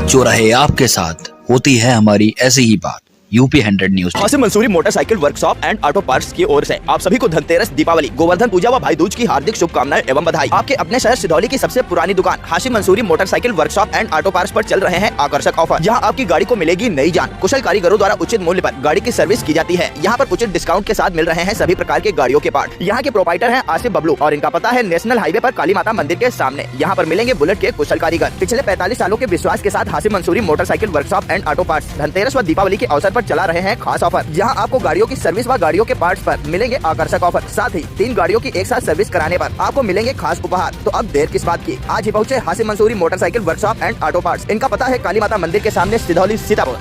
जो रहे आपके साथ, होती है हमारी ऐसी ही बात। UP 100 news. Hashim Mansoori motorcycle workshop and auto parts की ओर से आप सभी को धनतेरस, दीपावली, गोवर्धन पूजा व भाई दूज की हार्दिक शुभकामनाएं एवं बधाई। आपके अपने शहर सिधौली की सबसे पुरानी दुकान Hashim Mansoori motorcycle workshop and auto parts पर चल रहे हैं आकर्षक ऑफर। यहाँ आपकी गाड़ी को मिलेगी नई जान। कुशल कारीगरों द्वारा उचित मूल्य पर गाड़ी की सर्विस की जाती है। यहाँ पर उचित डिस्काउंट के साथ मिल रहे हैं सभी प्रकार के गाड़ियों के पार्ट। यहाँ के प्रोपाइटर हैं आसिफ बबलू और इनका पता है नेशनल हाईवे पर काली माता मंदिर के सामने। यहाँ पर मिलेंगे बुलेट के कुशल कारीगर। पिछले 45 सालों के विश्वास के साथ Hashim Mansoori motorcycle workshop and auto parts Dhanteras व दीपावली के अवसर पर चला रहे हैं खास ऑफर। जहां आपको गाड़ियों की सर्विस व गाड़ियों के पार्ट्स पर मिलेंगे आकर्षक ऑफर। साथ ही 3 गाड़ियों की एक साथ सर्विस कराने पर आपको मिलेंगे खास उपहार। तो अब देर किस बात की, आज ही पहुंचे Hashim Mansoori motorcycle workshop and auto parts. इनका पता है काली माता मंदिर के सामने, सिधौली, सीतापुर।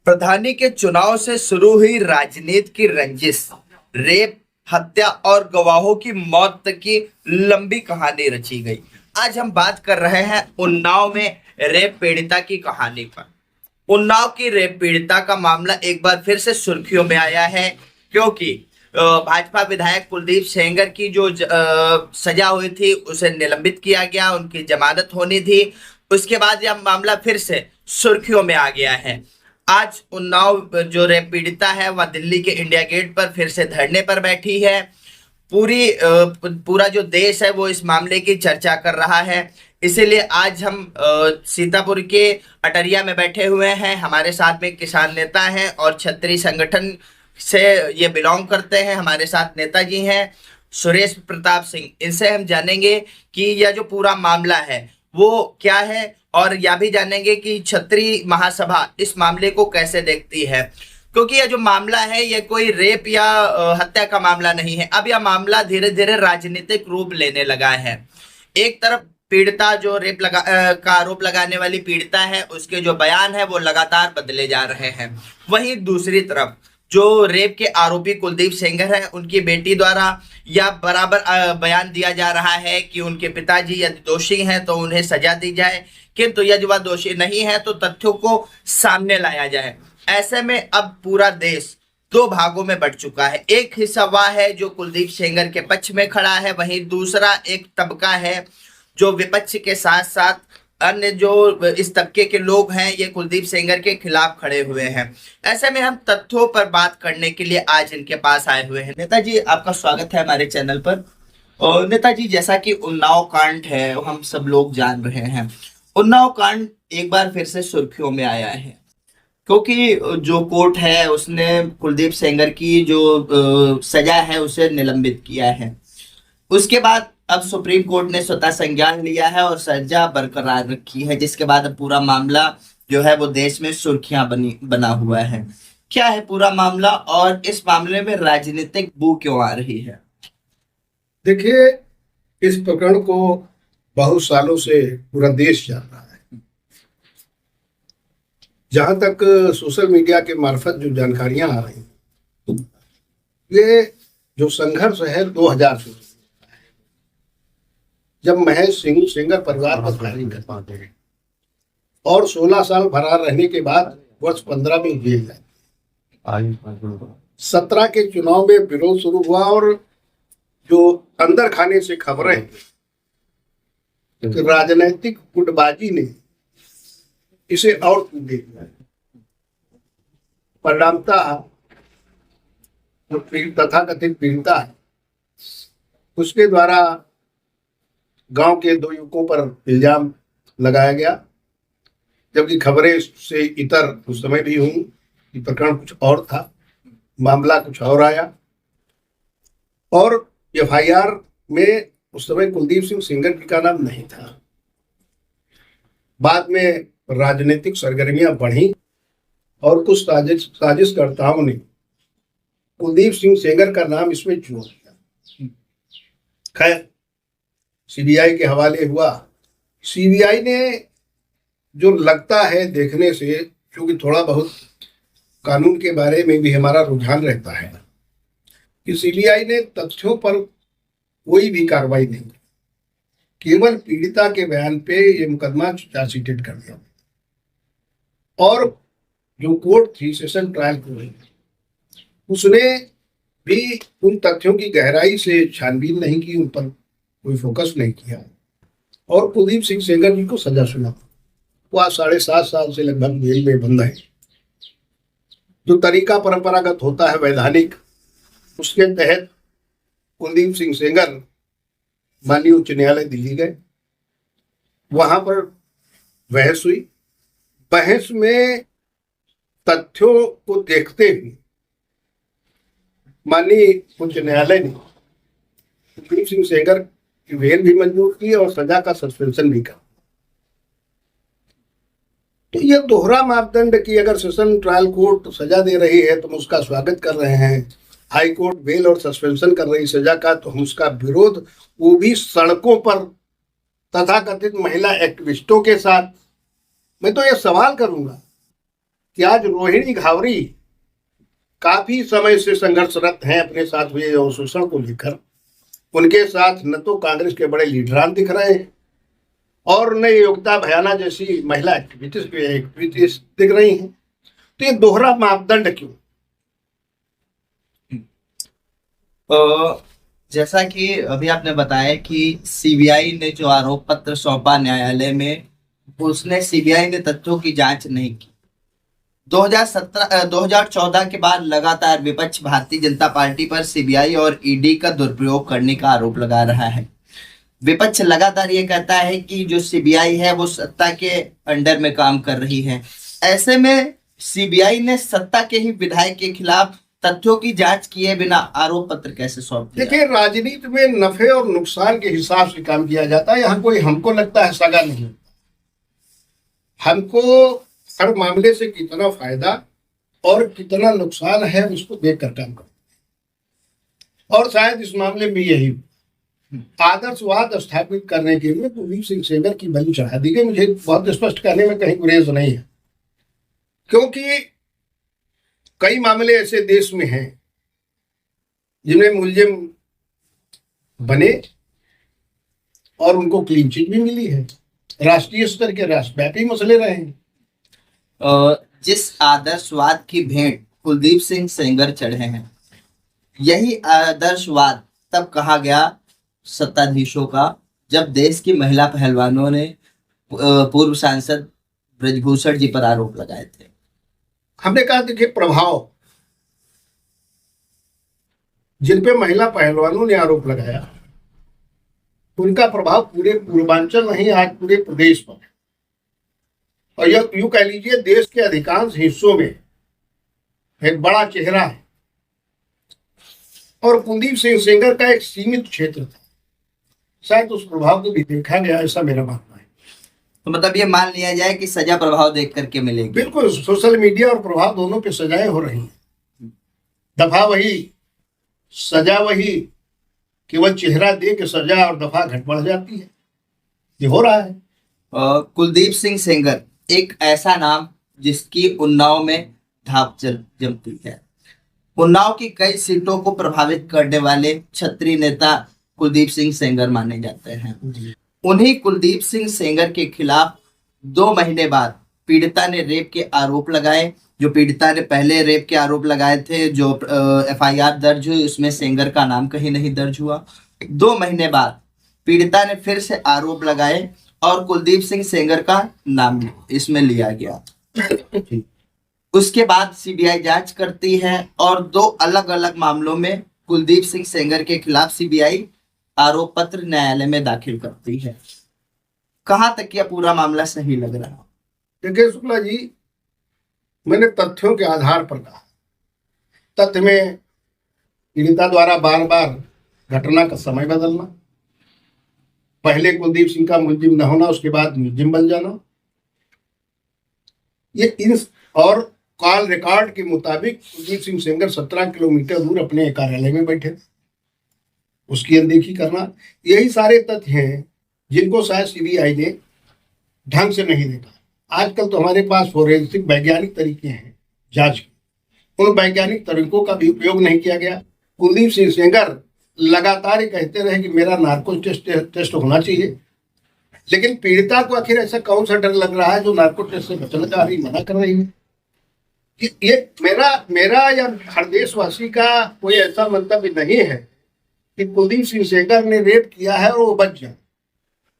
प्रधानी के चुनाव से शुरू हुई राजनीति की रंजिश, रेप, हत्या और गवाहों की मौत तक की लंबी कहानी रची गई। आज हम बात कर रहे हैं उन्नाव में रेप पीड़िता की कहानी पर। उन्नाव की रेप पीड़िता का मामला एक बार फिर से सुर्खियों में आया है, क्योंकि भाजपा विधायक कुलदीप सेंगर की जो सजा हुई थी उसे निलंबित किया गया, उनकी जमानत होनी थी। उसके बाद यह मामला फिर से सुर्खियों में आ गया है। आज उन्नाव जो रेप पीड़िता है वह दिल्ली के इंडिया गेट पर फिर से धरने पर बैठी है। पूरा जो देश है वो इस मामले की चर्चा कर रहा है। इसीलिए आज हम सीतापुर के अटरिया में बैठे हुए हैं। हमारे साथ में किसान नेता हैं और क्षत्रिय संगठन से ये बिलोंग करते हैं। हमारे साथ नेताजी हैं सुरेश प्रताप सिंह। इनसे हम जानेंगे कि यह जो पूरा मामला है वो क्या है, और यह भी जानेंगे कि क्षत्रिय महासभा इस मामले को कैसे देखती है। क्योंकि यह जो मामला है ये कोई रेप या हत्या का मामला नहीं है। अब यह मामला धीरे धीरे राजनीतिक रूप लेने लगा है। एक तरफ पीड़िता जो रेप का आरोप लगाने वाली पीड़िता है, उसके जो बयान है वो लगातार बदले जा रहे हैं। वहीं दूसरी तरफ जो रेप के आरोपी कुलदीप सेंगर है, उनकी बेटी द्वारा यह बराबर बयान दिया जा रहा है कि उनके पिताजी यदि दोषी हैं तो उन्हें सजा दी जाए, किंतु यदि वह दोषी नहीं है तो तथ्यों को सामने लाया जाए। ऐसे में अब पूरा देश 2 भागों में बंट चुका है। एक हिस्सा वह है जो कुलदीप सेंगर के पक्ष में खड़ा है, वहीं दूसरा एक तबका है जो विपक्ष के साथ साथ अन्य जो इस तबके के लोग हैं ये कुलदीप सेंगर के खिलाफ खड़े हुए हैं। ऐसे में हम तथ्यों पर बात करने के लिए आज इनके पास आए हुए हैं। नेताजी, आपका स्वागत है हमारे चैनल पर। और नेताजी, जैसा कि उन्नाव कांड है हम सब लोग जान रहे हैं, उन्नाव कांड एक बार फिर से सुर्खियों में आया है, क्योंकि जो कोर्ट है उसने कुलदीप सेंगर की जो सजा है उसे निलंबित किया है। उसके बाद अब सुप्रीम कोर्ट ने स्वतः संज्ञान लिया है और सजा बरकरार रखी है, जिसके बाद अब पूरा मामला जो है वो देश में सुर्खियां बना हुआ है। क्या है पूरा मामला और इस मामले में राजनीतिक बू क्यों आ रही है? देखिए, इस प्रकरण को बहुत सालों से पूरा देश जान रहा है। जहां तक सोशल मीडिया के मार्फत जो जानकारियां आ रही हैं, ये जो संघर्ष है 2000 से, जब महेश सिंह सेंगर परिवार पर फायरिंग कर पाते हैं और 16 साल फरार रहने के बाद वर्ष 15 में जेल गए। 17 के चुनाव में विरोध शुरू हुआ और जो अंदर खाने से खबरें कि राजनीतिक गुटबाजी ने इसे और दे दिया। परिणामतः तथाकथित पीड़िता है उसके द्वारा गांव के 2 युवकों पर इल्जाम लगाया गया, जबकि खबरें से इतर उस समय भी हुई कि प्रकरण कुछ और था, मामला कुछ और आया। और एफआईआर में उस समय कुलदीप सिंह सेंगर जी का नाम नहीं था। बाद में राजनीतिक सरगर्मियां बढ़ी और कुछ साजिशकर्ताओं ने कुलदीप सिंह सेंगर का नाम इसमें जोड़ दिया। खैर, सीबीआई के हवाले हुआ। सीबीआई ने जो लगता है देखने से, क्योंकि थोड़ा बहुत कानून के बारे में भी हमारा रुझान रहता है, कि सीबीआई ने तथ्यों पर कोई भी कार्रवाई नहीं की, केवल पीड़िता के बयान पे ये मुकदमा चार्जशीटेड कर दिया। और जो कोर्ट थी, सेशन ट्रायल कोर्ट, उसने भी उन तथ्यों की गहराई से छानबीन नहीं की, उन पर कोई फोकस नहीं किया और कुलदीप सिंह सेंगर जी को सजा सुना। वो आज 7.5 साल से लगभग जेल में बंद है। जो तरीका परंपरागत होता है वैधानिक, उसके तहत कुलदीप सिंह सेंगर माननीय उच्च न्यायालय दिल्ली गए। वहां पर बहस हुई। बहस में तथ्यों को देखते हुए माननीय उच्च न्यायालय ने कुलदीप सिंह सेंगर की बेल भी मंजूर की और सजा का सस्पेंशन भी करा। तो ये दोहरा मापदंड की अगर सेशन ट्रायल कोर्ट सजा दे रही है तो हम उसका स्वागत कर रहे हैं, हाई कोर्ट बेल और सस्पेंशन कर रही सजा का तो हम उसका विरोध, वो भी सड़कों पर तथाकथित महिला एक्टिविस्टों के साथ। मैं तो ये सवाल करूंगा कि आज रोहिणी घावरी काफी समय से संघर्षरत हैं अपने साथ हुए शोषण को लेकर। उनके साथ न तो कांग्रेस के बड़े लीडरान दिख रहे हैं और न योगिता भयाना जैसी महिला एक्टिविस्ट दिख रही हैं। तो ये दोहरा मापदंड क्यों? जैसा कि अभी आपने बताया कि सीबीआई ने जो आरोप पत्र सौंपा न्यायालय में, उसने सीबीआई ने तथ्यों की जांच नहीं की। 2014 के बाद लगातार विपक्ष भारतीय जनता पार्टी पर सीबीआई और ईडी का दुरुपयोग करने का आरोप लगा रहा है। विपक्ष लगातार ये कहता है कि जो सीबीआई है वो सत्ता के अंडर में काम कर रही है। ऐसे में सीबीआई ने सत्ता के ही विधायक के खिलाफ तथ्यों की जांच किए बिना आरोप पत्र कैसे सौंप दिया? देखिए, राजनीति में नफे और नुकसान के हिसाब से काम किया जाता है। यहाँ कोई हमको लगता है सगा नहीं, हमको हर मामले से कितना फायदा और कितना नुकसान है उसको देखकर काम करते। और शायद इस मामले में यही आदर्शवाद स्थापित करने के लिए कुलदीप सिंह सेंगर की बलि चढ़ा दी गई। मुझे बहुत स्पष्ट करने में कहीं गुरेज नहीं है, क्योंकि कई मामले ऐसे देश में हैं जिनमें मुलजिम बने और उनको क्लीन चिट भी मिली है। राष्ट्रीय स्तर के राष्ट्रव्यापी मसले रहे हैं। जिस आदर्शवाद की भेंट कुलदीप सिंह सेंगर चढ़े हैं, यही आदर्शवाद तब कहा गया सत्ताधीशों का जब देश की महिला पहलवानों ने पूर्व सांसद ब्रजभूषण जी पर आरोप लगाए थे। हमने कहा देखिए, प्रभाव जिन पे महिला पहलवानों ने आरोप लगाया उनका प्रभाव पूरे पूर्वांचल नहीं, आज पूरे प्रदेश पर, और यह यूं कह लीजिए देश के अधिकांश हिस्सों में एक बड़ा चेहरा है। और कुलदीप सिंह सेंगर का एक सीमित क्षेत्र था, शायद उस प्रभाव को भी देखा गया, ऐसा मेरा मानना है। तो मतलब ये मान लिया जाए कि सजा प्रभाव देख करके मिलेगी? बिल्कुल, सोशल मीडिया और प्रभाव दोनों पे सजाएं हो रही हैं। दफा वही, सजा वही, केवल चेहरा दे के सजा और दफा घट बढ़ जाती है। ये हो रहा है। कुलदीप सिंह सेंगर एक ऐसा नाम जिसकी उन्नाव में धाक जमती है। उन्नाव की कई सीटों को प्रभावित करने वाले क्षत्रिय नेता कुलदीप सिंह सेंगर माने जाते हैं। उन्हीं कुलदीप सिंह सेंगर के खिलाफ 2 महीने बाद पीड़िता ने रेप के आरोप लगाए। जो पीड़िता ने पहले रेप के आरोप लगाए थे, जो एफआईआर दर्ज हुई, उसमें सेंगर का नाम कहीं नहीं दर्ज हुआ। 2 महीने बाद पीड़िता ने फिर से आरोप लगाए और कुलदीप सिंह सेंगर का नाम इसमें लिया गया। उसके बाद सीबीआई जांच करती है और 2 अलग अलग मामलों में कुलदीप सिंह सेंगर के खिलाफ सीबीआई आरोप पत्र न्यायालय में दाखिल करती है। कहां तक यह पूरा मामला सही लग रहा? देखिए शुक्ला जी, मैंने तथ्यों के आधार पर कहा। तथ्य में पीड़िता द्वारा बार बार घटना का समय बदलना, पहले कुलदीप सिंह का मुलजिम न होना, उसके बाद मुलजिम बन जाना, ये इन और कॉल रिकॉर्ड के मुताबिक कुलदीप सिंह सेंगर 17 किलोमीटर दूर अपने कार्यालय में बैठे थे, उसकी अनदेखी करना, यही सारे तथ्य हैं जिनको शायद सीबीआई ने ढंग से नहीं देखा। आजकल तो हमारे पास फोरेंसिक वैज्ञानिक तरीके हैं जांच के, उन वैज्ञानिक तरीकों का भी उपयोग नहीं किया गया। कुलदीप सिंह सेंगर लगातार ये कहते रहे कि मेरा नार्को टेस्ट होना चाहिए, लेकिन पीड़िता को आखिर ऐसा कौन सा डर लग रहा है जो नार्को टेस्ट से बचने का मना कर रही है? ये मेरा या हर देशवासी का कोई ऐसा मंतव्य नहीं है कि कुलदीप सिंह सेंगर ने रेप किया है और वो बच जाए,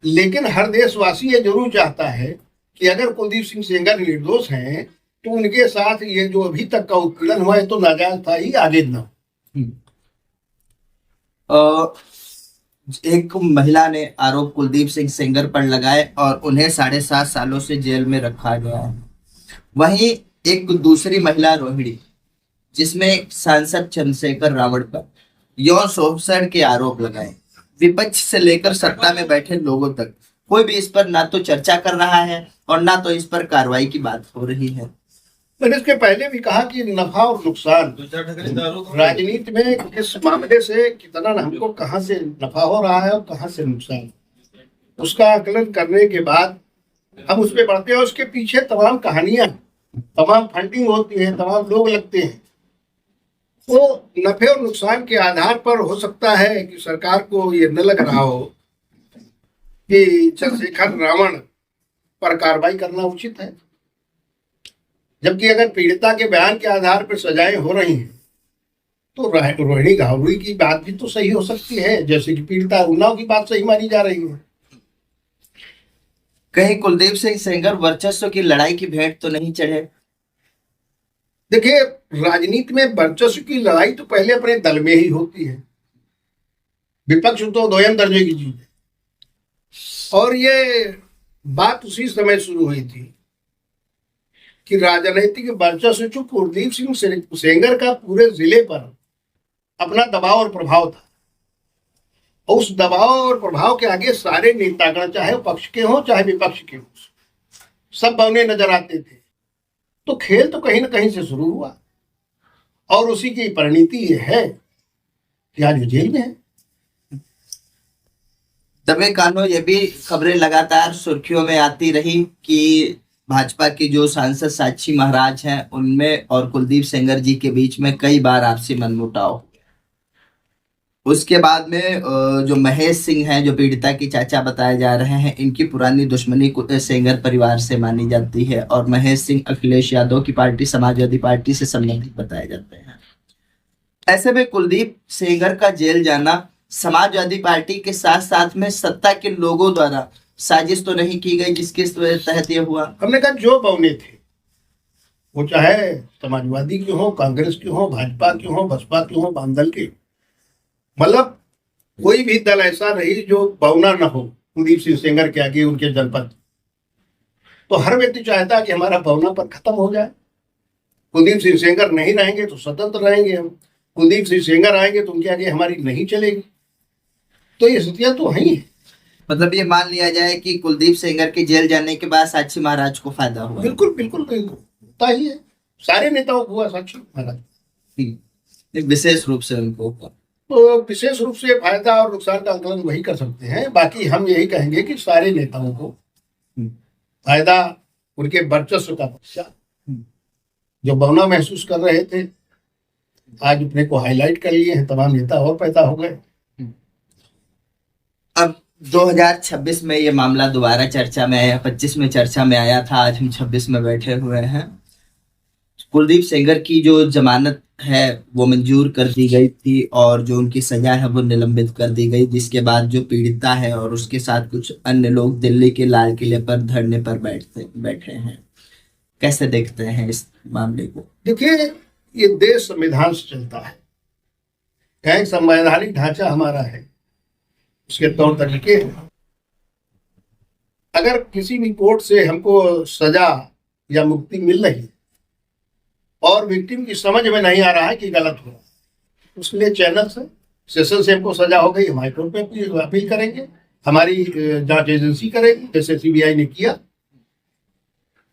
लेकिन हर देशवासी ये जरूर चाहता है कि अगर कुलदीप सिंह सेंगर निर्दोष हैं तो उनके साथ ये जो अभी तक का उत्पीड़न हुआ है तो नाजायज था ही, आगे न। एक महिला ने आरोप कुलदीप सिंह सेंगर पर लगाए और उन्हें 7.5 सालों से जेल में रखा गया है। वहीं एक दूसरी महिला रोहिणी, जिसमें सांसद चंद्रशेखर रावण पर यौन शोषण के आरोप लगाए। विपक्ष से लेकर सत्ता में बैठे लोगों तक कोई भी इस पर ना तो चर्चा कर रहा है और ना तो इस पर कार्रवाई की बात हो रही है। मैंने इसके पहले भी कहा कि नफा और नुकसान राजनीति में इस मामले से कितना हमको कहां से नफा हो रहा है और कहां से नुकसान, उसका आकलन करने के बाद हम उस पर बढ़ते हैं। उसके पीछे तमाम कहानियां, तमाम फंडिंग होती है, तमाम लोग लगते हैं। तो नफे और नुकसान के आधार पर हो सकता है कि सरकार को ये न लग रहा हो कि चंद्रशेखर रावण पर कार्रवाई करना उचित है, जबकि अगर पीड़िता के बयान के आधार पर सजाएं हो रही हैं तो रोहिणी घावरी की बात भी तो सही हो सकती है, जैसे कि पीड़िता उन्नाव की बात सही मानी जा रही है। कहीं कुलदीप सिंह सेंगर वर्चस्व की लड़ाई की भेंट तो नहीं चढ़े? देखिए, राजनीति में वर्चस्व की लड़ाई तो पहले अपने दल में ही होती है। विपक्ष तो दोयम दर्जे की चीज है। और ये बात उसी समय शुरू हुई थी कि राजनीतिक वर्चस्व जो कुलदीप सिंह सेंगर का पूरे जिले पर अपना दबाव और प्रभाव था, उस दबाव और प्रभाव के आगे सारे नेतागण, चाहे पक्ष के हों चाहे विपक्ष के हों, सब बौने नजर आते थे। तो खेल तो कहीं ना कहीं से शुरू हुआ और उसी की परिणति ये है कि आज वो जेल में है। तबे कानो ये भी खबरें लगातार सुर्खियों में आती रही कि भाजपा की जो सांसद साक्षी महाराज हैं उनमें और कुलदीप सेंगर जी के बीच में कई बार आपसी मनमुटाव। उसके बाद में जो महेश सिंह हैं, जो पीड़िता की चाचा बताए जा रहे हैं, इनकी पुरानी दुश्मनी सेंगर परिवार से मानी जाती है और महेश सिंह अखिलेश यादव की पार्टी समाजवादी पार्टी से संबंधित बताए जाते हैं। ऐसे में कुलदीप सेंगर का जेल जाना समाजवादी पार्टी के साथ साथ में सत्ता के लोगों द्वारा साजिश तो नहीं की गई जिसके तहत ये हुआ? हमने कहा जो बौने थे, वो चाहे समाजवादी के हो, कांग्रेस के हो, भाजपा के हो, बसपा के हो, बामदल के, मतलब कोई भी दल ऐसा नहीं जो बौना न हो कुलदीप सिंह सेंगर के आगे, उनके जनपद। तो हर व्यक्ति चाहता है कि हमारा बौना पर खत्म हो जाए। कुलदीप सिंह सेंगर नहीं रहेंगे तो स्वतंत्र रहेंगे हम, कुलदीप सिंह सेंगर आएंगे तो उनके आगे हमारी नहीं चलेगी। तो ये स्थितियां तो है। मतलब ये मान लिया जाए कि कुलदीप सेंगर के जेल जाने के बाद साक्षी महाराज को फायदा हुआ? बिल्कुल बिल्कुल बिल्कुल, होता ही है, सारे नेताओं को हुआ, साक्षी महाराज विशेष रूप से उनको हुआ। तो विशेष रूप से फायदा और नुकसान का आकलन वही कर सकते हैं। बाकी हम यही कहेंगे कि सारे नेताओं को फायदा उनके वर्चस्व का पक्षा, जो बौना महसूस कर रहे थे आज अपने को हाईलाइट कर लिए हैं, तमाम नेता और पैदा हो गए। अब 2026 में ये मामला दोबारा चर्चा में आया, 25 में चर्चा में आया था, आज हम 26 में बैठे हुए हैं। कुलदीप सेंगर की जो जमानत है वो मंजूर कर दी गई थी और जो उनकी सजा है वो निलंबित कर दी गई, जिसके बाद जो पीड़िता है और उसके साथ कुछ अन्य लोग दिल्ली के लाल किले पर धरने पर बैठे हैं। कैसे देखते हैं इस मामले को? देखिए, ये देश संविधान से चलता है, क्या संवैधानिक ढांचा हमारा है, उसके तौर तरीके हैं। अगर किसी भी कोर्ट से हमको सजा या मुक्ति मिल रही है और विक्टिम की समझ में नहीं आ रहा है कि गलत हो रहा है, उसके लिए चैनल से, सेशन से हमको सजा हो गई, हम हाईकोर्ट में अपील करेंगे, हमारी जांच एजेंसी करेगी, जैसे सीबीआई ने किया।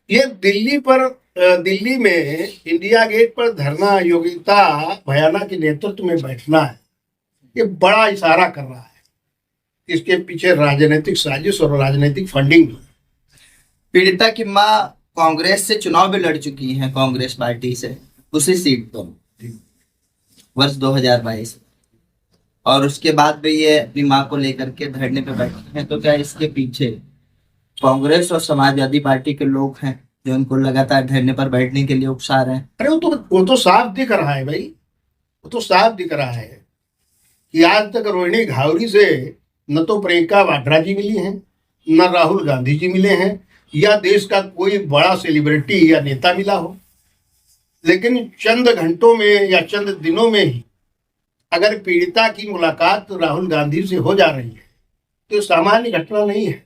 ये दिल्ली में इंडिया गेट पर धरना योगिता भयाना के नेतृत्व में बैठना है, ये बड़ा इशारा कर रहा है। इसके पीछे राजनीतिक साजिश और राजनीतिक फंडिंग। पीड़िता की मां कांग्रेस से चुनाव भी लड़ चुकी हैं, कांग्रेस पार्टी से उसी सीट पर वर्ष 2022, और उसके बाद भी ये अपनी मां को लेकर के धरने पे बैठे हैं। तो क्या इसके पीछे कांग्रेस और समाजवादी पार्टी के लोग हैं जो उनको लगातार धरने पर बैठने के लिए उकसा रहे हैं? अरे वो तो साफ दिख रहा है भाई, वो तो साफ दिख रहा है कि आज तक रोहिणी घावरी से न तो प्रियंका वाड्रा जी मिली हैं, न राहुल गांधी जी मिले हैं, या देश का कोई बड़ा सेलिब्रिटी या नेता मिला हो, लेकिन चंद घंटों में या चंद दिनों में ही अगर पीड़िता की मुलाकात राहुल गांधी से हो जा रही है तो सामान्य घटना नहीं है।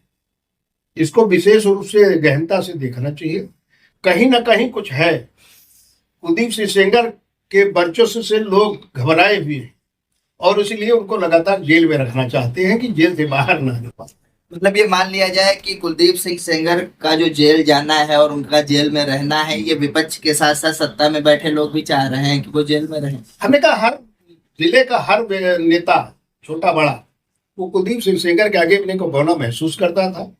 इसको विशेष रूप से गहनता से देखना चाहिए। कहीं ना कहीं कुछ है। कुलदीप सिंह सेंगर के वर्चस्व से लोग घबराए हुए हैं और इसलिए उनको लगातार जेल में रखना चाहते हैं कि जेल से बाहर ना आ पाए। मतलब ये मान लिया जाए कि कुलदीप सिंह सेंगर का जो जेल जाना है और उनका जेल में रहना है, ये विपक्ष के साथ साथ सत्ता में बैठे लोग भी चाह रहे हैं कि वो जेल में रहें। हमने कहा हर जिले का हर नेता, छोटा बड़ा, वो कुलदीप सिंह सेंगर के आगे अपने को बौना महसूस करता था।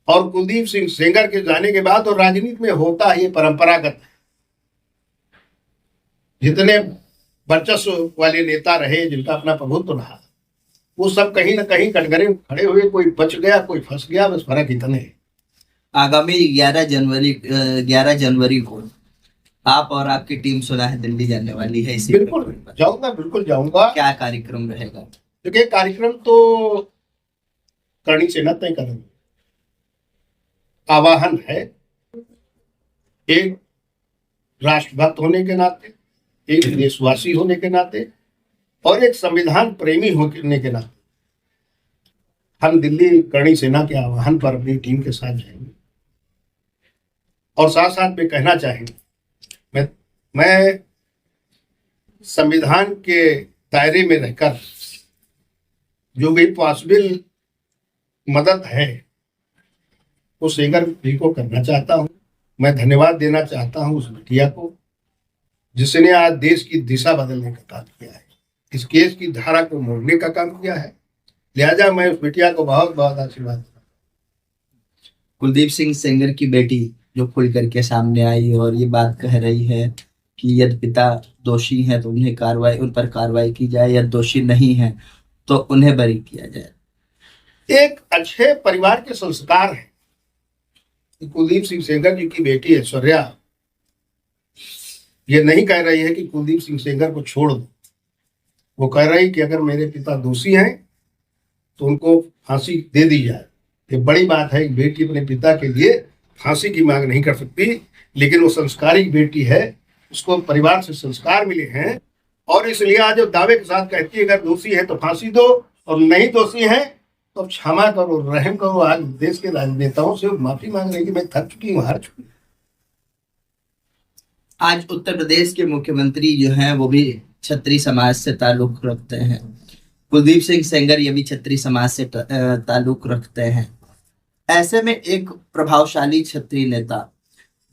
और कुलदीप सिंह सेंगर के जाने के बाद, और राजनीति में होता है ये परंपरागत, जितने वर्चस्व वाले नेता रहे, जिनका अपना प्रभुत्व रहा, वो सब कहीं ना कहीं कटघरे में खड़े हुए, कोई बच गया कोई फंस गया, बस फर्क इतने है। आगामी 11 जनवरी को आप और आपकी टीम सुना है दिल्ली जाने वाली है। इसी बिल्कुल जाऊंगा, बिल्कुल जाऊंगा। क्या कार्यक्रम रहेगा? देखिए, कार्यक्रम तो करणी सेना तय करेंगे। आवाहन है, एक राष्ट्रभक्त होने के नाते, एक देशवासी होने के नाते और एक संविधान प्रेमी होने के नाते हम दिल्ली करणी सेना के आह्वान पर अपनी टीम के साथ जाएंगे। और साथ साथ में कहना चाहेंगे, मैं संविधान के दायरे में रहकर जो भी पॉसिबल मदद है वो सेंगर जी को करना चाहता हूँ। मैं धन्यवाद देना चाहता हूँ उस बिटिया को जिसने आज देश की दिशा बदलने का काम किया है, इस केस की धारा को मोड़ने का काम किया है। लिहाजा मैं उस बिटिया को बहुत बहुत आशीर्वाद देता हूं। कुलदीप सिंह सेंगर की बेटी जो खुल करके सामने आई और ये बात कह रही है कि यदि पिता दोषी हैं तो उन पर कार्रवाई की जाए, या दोषी नहीं है तो उन्हें बरी किया जाए। एक अच्छे परिवार के संस्कार है। कुलदीप सिंह सेंगर जी की बेटी ऐश्वर्या ये नहीं कह रही है कि कुलदीप सिंह सेंगर को छोड़ दो, वो कह रही कि अगर मेरे पिता दोषी हैं तो उनको फांसी दे दी जाए। ये बड़ी बात है। एक बेटी अपने पिता के लिए फांसी की मांग नहीं कर सकती, लेकिन वो संस्कारिक बेटी है, उसको परिवार से संस्कार मिले हैं और इसलिए आज दावे के साथ कहती है अगर दोषी है तो फांसी दो और नहीं दोषी है तो क्षमा करो, रहम करो। आज देश के राजनेताओं से माफी मांग रही कि मैं थक चुकी हूँ, हार चुकी। आज उत्तर प्रदेश के मुख्यमंत्री जो हैं वो भी क्षत्रिय समाज से ताल्लुक रखते हैं। कुलदीप सिंह सेंगर ये भी क्षत्रिय समाज से ताल्लुक रखते हैं। ऐसे में एक प्रभावशाली क्षत्रिय नेता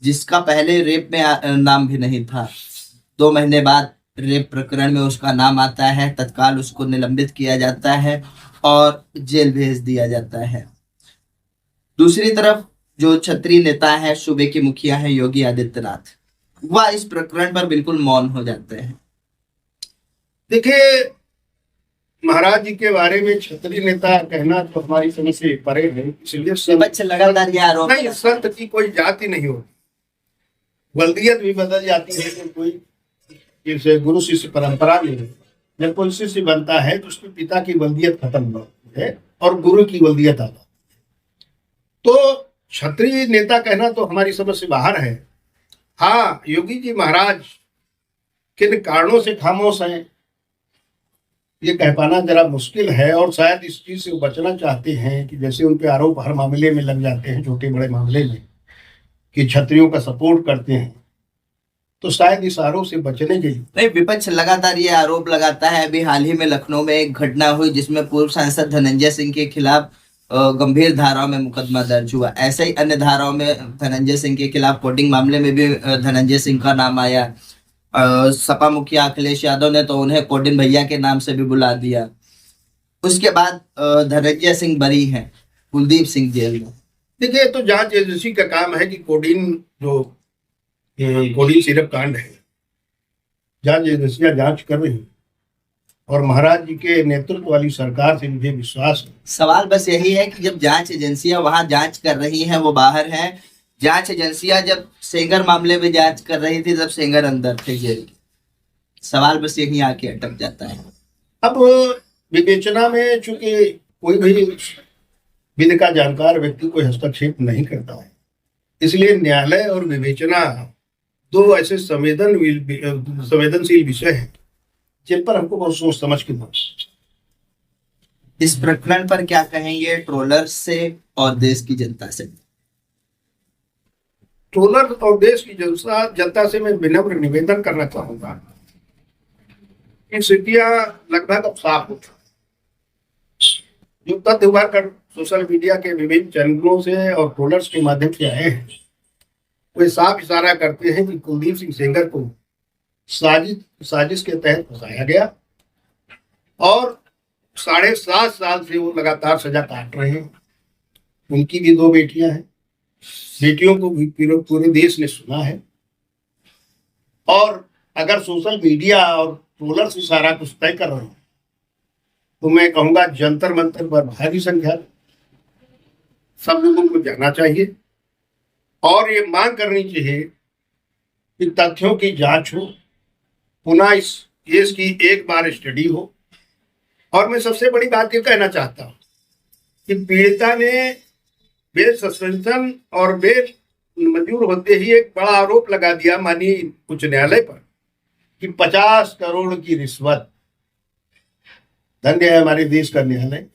जिसका पहले रेप में नाम भी नहीं था, 2 महीने बाद रेप प्रकरण में उसका नाम आता है, तत्काल उसको निलंबित किया जाता है और जेल भेज दिया जाता है। दूसरी तरफ जो क्षत्रिय नेता है, सूबे के मुखिया है योगी आदित्यनाथ, वह इस प्रकरण पर बिल्कुल मौन हो जाते हैं। देखिए, महाराज जी के बारे में क्षत्रिय नेता कहना तो हमारी समझ से परे है, इसलिए लगातार ये आरोप नहीं, संत की कोई जाति नहीं होती, वल्दियत भी बदल जाती है। कि कोई जैसे गुरु शिष्य परंपरा में जब कोई शिष्य बनता है तो उसके पिता की वल्दियत खत्म होती है और गुरु की वल्दियत आ जाती है। तो क्षत्रिय नेता कहना तो हमारी समझ से बाहर है। हाँ, योगी जी महाराज किन कारणों से खामोश हैं ये कह पाना जरा मुश्किल है और शायद इस चीज से वो बचना चाहते हैं कि जैसे उन पे आरोप हर मामले में लग जाते हैं, छोटे बड़े मामले में, कि क्षत्रियों का सपोर्ट करते हैं, तो शायद इस आरोप से बचने के लिए। नहीं, विपक्ष लगातार ये आरोप लगाता है। अभी हाल ही में लखनऊ में एक घटना हुई जिसमें पूर्व सांसद धनंजय सिंह के खिलाफ गंभीर धाराओं में मुकदमा दर्ज हुआ। ऐसे ही अन्य धाराओं में धनंजय सिंह के खिलाफ कोडिंग मामले में भी धनंजय सिंह का नाम आया। सपा मुखिया अखिलेश यादव ने तो उन्हें कोडिन भैया के नाम से भी बुला दिया। उसके बाद धनंजय सिंह बरी हैं, कुलदीप सिंह जेल में। देखिए, तो जांच एजेंसी का काम है कि कोडिन सिरप कांड है, जांच एजेंसियां जांच कर रही हैं और महाराज जी के नेतृत्व वाली सरकार से मुझे विश्वास है। सवाल बस यही है कि जब जांच एजेंसियां वहां जांच कर रही हैं, वो बाहर हैं, जांच एजेंसियां जब सेंगर मामले में जांच कर रही थी तब सेंगर अंदर थे जेल के। सवाल बस यही आके अटक जाता है। अब विवेचना में चूंकि कोई भी विधि का जानकार व्यक्ति कोई हस्तक्षेप नहीं करता है। इसलिए न्यायालय और विवेचना दो ऐसे संवेदनशील विषय हैं जिन पर हमको बहुत सोच समझ के बात। इस प्रकरण पर क्या कहेंगे ट्रोलर्स से और देश की जनता से? ट्रोलर और देश की जनता से मैं विनम्र निवेदन करना चाहूंगा कि स्थितियां लगभग अब साफ हो जो तथ्य उभर कर सोशल मीडिया के विभिन्न चैनलों से और ट्रोलर्स के माध्यम से आए हैं, वे साफ इशारा करते हैं कि कुलदीप सिंह सेंगर को साजिश के तहत फंसाया गया और 7.5 साल से वो लगातार सजा काट रहे हैं। उनकी भी 2 बेटियां हैं, बेटियों को भी पूरे देश ने सुना है। और अगर सोशल मीडिया और ट्रोलर्स इशारा कुछ तय कर रहे हैं तो मैं कहूंगा जंतर मंतर पर भारी संख्या सब लोगों को जाना चाहिए और ये मांग करनी चाहिए कि तथ्यों की जांच हो, पुनः इस केस की एक बार स्टडी हो। और मैं सबसे बड़ी बात ये कहना चाहता हूं कि पीड़िता ने बेल सस्पेंशन और बेल मंजूर होते ही एक बड़ा आरोप लगा दिया माननीय उच्च न्यायालय पर कि 50 करोड़ की रिश्वत। धन्य है हमारे देश का न्यायालय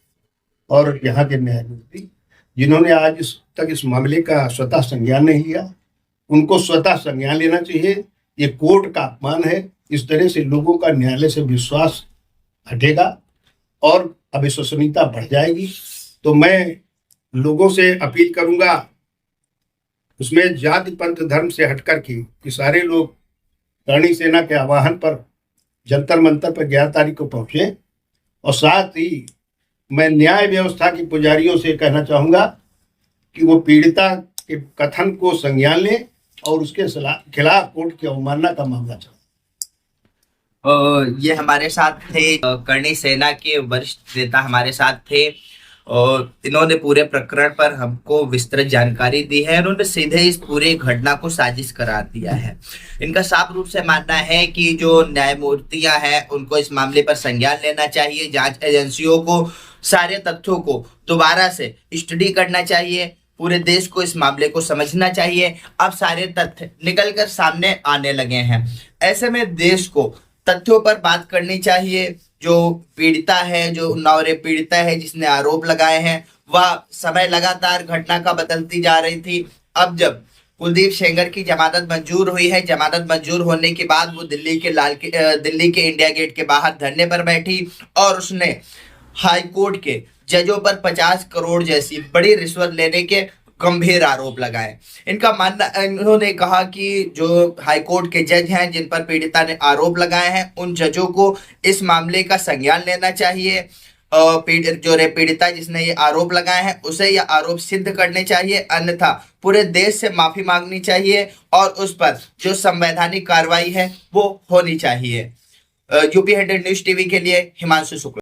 और यहाँ के न्यायमूर्ति जिन्होंने आज तक इस मामले का स्वतः संज्ञान नहीं लिया। उनको स्वतः संज्ञान लेना चाहिए। ये कोर्ट का अपमान है। इस तरह से लोगों का न्यायालय से विश्वास हटेगा और अविश्वसनीयता बढ़ जाएगी। तो मैं लोगों से अपील करूंगा, उसमें जाति पंथ धर्म से हटकर कि सारे लोग करणी सेना के आह्वान पर जंतर मंतर पर 11 तारीख को पहुंचे। और साथ ही मैं न्याय व्यवस्था के पुजारियों से कहना चाहूंगा कि वो पीड़िता के कथन को संज्ञान लें और उसके खिलाफ कोर्ट की अवमानना का मामला चले। ये हमारे साथ थे करणी सेना के वरिष्ठ नेता हमारे साथ थे और इन्होंने पूरे प्रकरण पर हमको विस्तृत जानकारी दी है। उन्होंने सीधे इस पूरे घटना को साजिश करार दिया है। इनका साफ रूप से मानना है कि जो न्यायमूर्तियां हैं उनको इस मामले पर संज्ञान लेना चाहिए। जांच एजेंसियों को सारे तथ्यों को दोबारा से स्टडी करना चाहिए। पूरे देश को इस मामले को समझना चाहिए। अब सारे तथ्य निकलकर सामने आने लगे हैं। ऐसे में देश को तथ्यों पर बात करनी चाहिए। जो पीड़िता है, जो नौरे पीड़िता है जिसने आरोप लगाए हैं, वह समय लगातार घटना का बदलती जा रही थी। अब जब कुलदीप सेंगर की जमानत मंजूर हुई है, जमानत मंजूर होने के बाद वो दिल्ली के इंडिया गेट के बाहर धरने पर बैठी और उसने हाई कोर्ट के जजों पर 50 करोड़ जैसी बड़ी रिश्वत लेने के गंभीर आरोप लगाए। इनका मानना, इन्होंने कहा कि जो हाई कोर्ट के जज हैं जिन पर पीड़िता ने आरोप लगाए हैं, उन जजों को इस मामले का संज्ञान लेना चाहिए। पीड़िता जिसने ये आरोप लगाए हैं उसे ये आरोप सिद्ध करने चाहिए, अन्यथा पूरे देश से माफी मांगनी चाहिए और उस पर जो संवैधानिक कार्रवाई है वो होनी चाहिए। यूपी 100 न्यूज टीवी के लिए हिमांशु शुक्ला।